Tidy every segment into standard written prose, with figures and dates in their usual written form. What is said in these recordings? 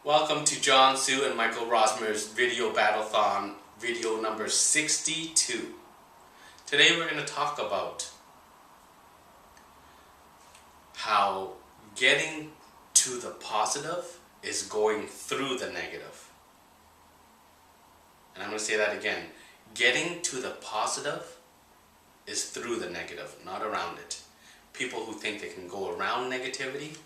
Welcome to John, Sue, and Michael Rosmer's Video Battleathon, video number 62. Today we're going to talk about how getting to the positive is going through the negative. And I'm going to say that again. Getting to the positive is through the negative, not around it. People who think they can go around negativity,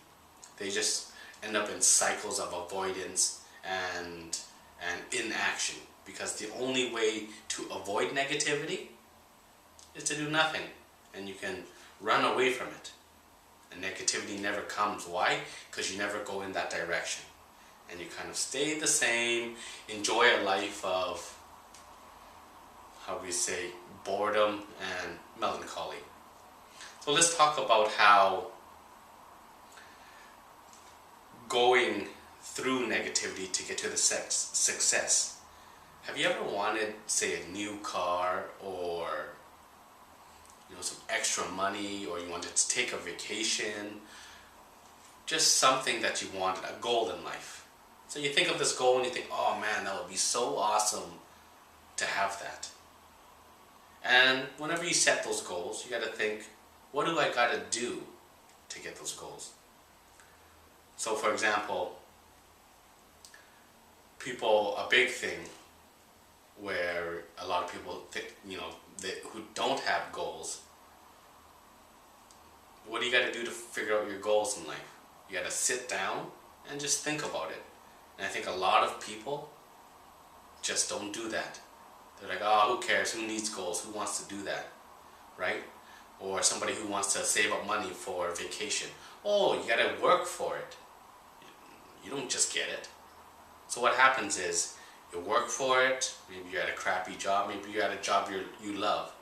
they just end up in cycles of avoidance and inaction, because the only way to avoid negativity is to do nothing, and you can run away from it, and negativity never comes. Why? Because you never go in that direction, and you kind of stay the same, enjoy a life of, how we say, boredom and melancholy. So let's talk about how going through negativity to get to the success. Have you ever wanted, say, a new car, or some extra money, or you wanted to take a vacation, just something that you wanted, a goal in life? So you think of this goal and you think, oh man, that would be so awesome to have that. And whenever you set those goals, you got to think, what do I got to do to get those goals? So for example, a big thing where a lot of people think, who don't have goals, what do you got to do to figure out your goals in life? You got to sit down and just think about it. And I think a lot of people just don't do that. They're like, oh, who cares? Who needs goals? Who wants to do that? Right? Or somebody who wants to save up money for vacation. Oh, you got to work for it. You don't just get it. So what happens is, you work for it, maybe you're at a crappy job, maybe you're at a job you love.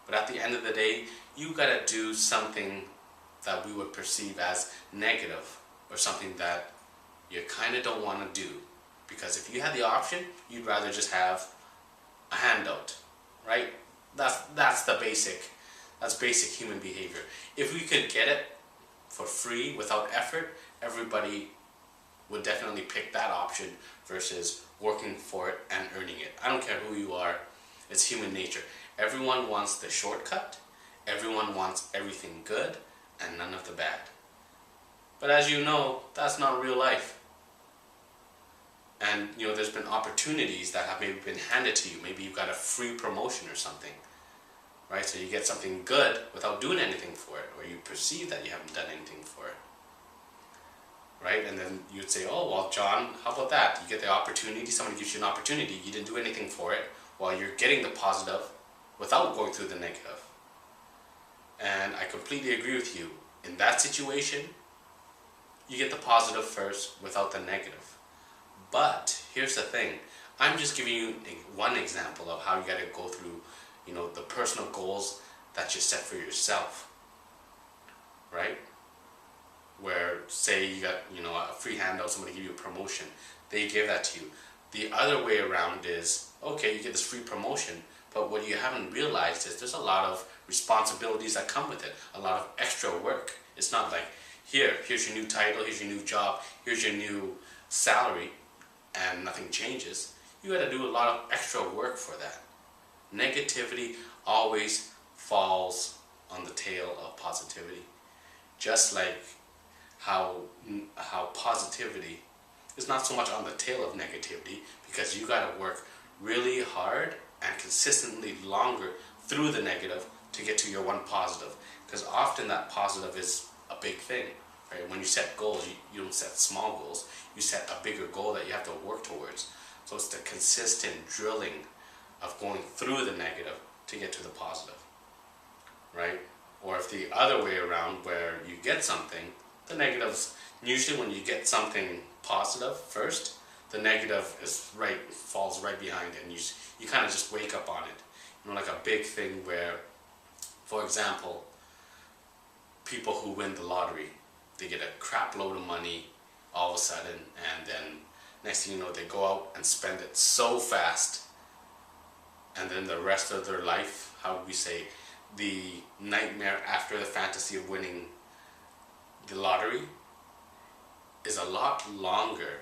But at the end of the day, you gotta do something that we would perceive as negative, or something that you kinda don't wanna do. Because if you had the option, you'd rather just have a handout, right? That's basic human behavior. If we could get it for free, without effort, everybody would definitely pick that option versus working for it and earning it. I don't care who you are, it's human nature. Everyone wants the shortcut, everyone wants everything good and none of the bad. But as you know, that's not real life. And there's been opportunities that have maybe been handed to you. Maybe you got a free promotion or something, right? So you get something good without doing anything for it, or you perceive that you haven't done anything for it. Right? And then you'd say, oh, well, John, how about that? You get the opportunity, somebody gives you an opportunity, you didn't do anything for it, while you're getting the positive without going through the negative. And I completely agree with you. In that situation, you get the positive first without the negative. But here's the thing. I'm just giving you one example of how you got to go through, the personal goals that you set for yourself. Right? Where, say you got, a free handout, somebody give you a promotion, they give that to you. The other way around is, okay, you get this free promotion, but what you haven't realized is there's a lot of responsibilities that come with it, a lot of extra work. It's not like, here's your new title, here's your new job, here's your new salary, and nothing changes. You got to do a lot of extra work for that. Negativity always falls on the tail of positivity. Just like how positivity is not so much on the tail of negativity, because you got to work really hard and consistently longer through the negative to get to your one positive. Because often that positive is a big thing, right? When you set goals, you don't set small goals. You set a bigger goal that you have to work towards. So it's the consistent drilling of going through the negative to get to the positive, right? Or if the other way around, where you get something, the negatives, usually when you get something positive first, the negative falls right behind it, and you kind of just wake up on it. Like a big thing where, for example, people who win the lottery, they get a crap load of money all of a sudden, and then next thing you know, they go out and spend it so fast, and then the rest of their life, how would we say, the nightmare after the fantasy of winning the lottery is a lot longer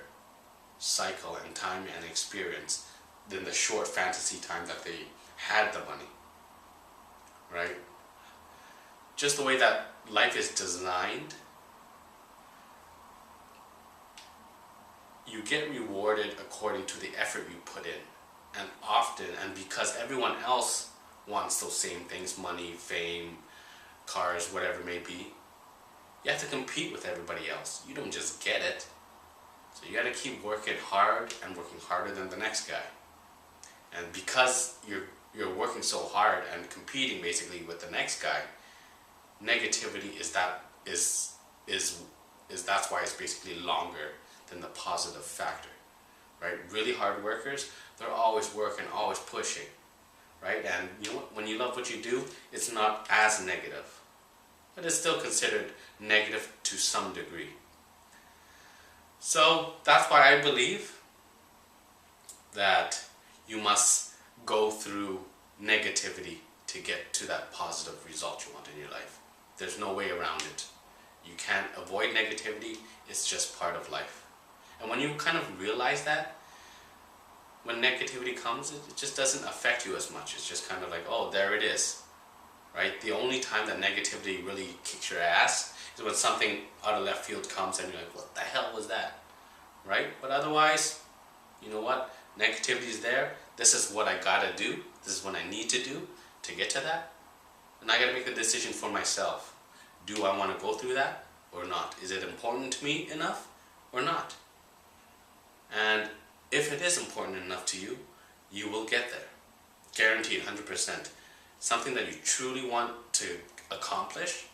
cycle and time and experience than the short fantasy time that they had the money, right? Just the way that life is designed, you get rewarded according to the effort you put in. And often, and because everyone else wants those same things, money, fame, cars, whatever it may be, you have to compete with everybody else. You don't just get it. So you got to keep working hard and working harder than the next guy. And because you're working so hard and competing basically with the next guy, negativity is that's why it's basically longer than the positive factor, right? Really hard workers, they're always working, always pushing, right? And you know what? When you love what you do, it's not as negative, but it's still considered negative to some degree. So that's why I believe that you must go through negativity to get to that positive result you want in your life. There's no way around it. You can't avoid negativity, it's just part of life. And when you kind of realize that, when negativity comes, it just doesn't affect you as much. It's just kind of like, oh, there it is, right? The only time that negativity really kicks your ass is when something out of left field comes and you're like, what the hell was that, right? But otherwise, you know what? Negativity is there. This is what I gotta do. This is what I need to do to get to that. And I gotta make a decision for myself. Do I want to go through that or not? Is it important to me enough or not? And if it is important enough to you, you will get there. Guaranteed, 100%. Something that you truly want to accomplish,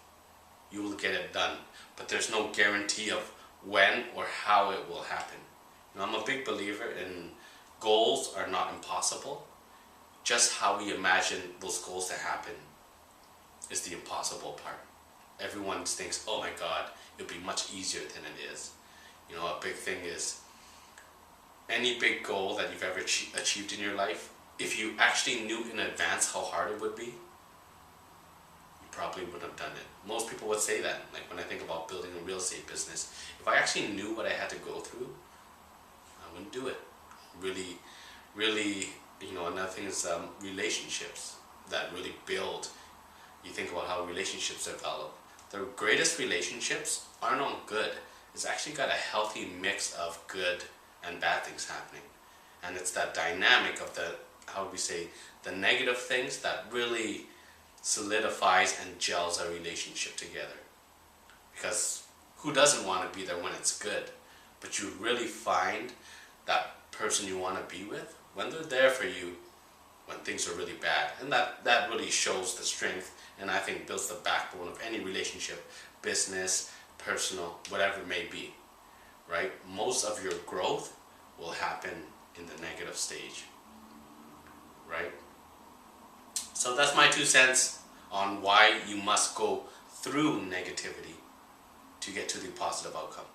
you will get it done. But there's no guarantee of when or how it will happen. You know, I'm a big believer in goals are not impossible. Just how we imagine those goals to happen is the impossible part. Everyone thinks, oh my God, it'll be much easier than it is. You know, a big thing is any big goal that you've ever achieved in your life, if you actually knew in advance how hard it would be, you probably wouldn't have done it. Most people would say that. Like when I think about building a real estate business, if I actually knew what I had to go through, I wouldn't do it. Really, you know, another thing is relationships that really build. You think about how relationships develop. The greatest relationships aren't all good. It's actually got a healthy mix of good and bad things happening. And it's that dynamic of the, how would we say, the negative things that really solidifies and gels a relationship together. Because who doesn't want to be there when it's good? But you really find that person you want to be with when they're there for you when things are really bad. And that really shows the strength and I think builds the backbone of any relationship, business, personal, whatever it may be, right? Most of your growth will happen in the negative stage, right? So that's my 2 cents on why you must go through negativity to get to the positive outcome.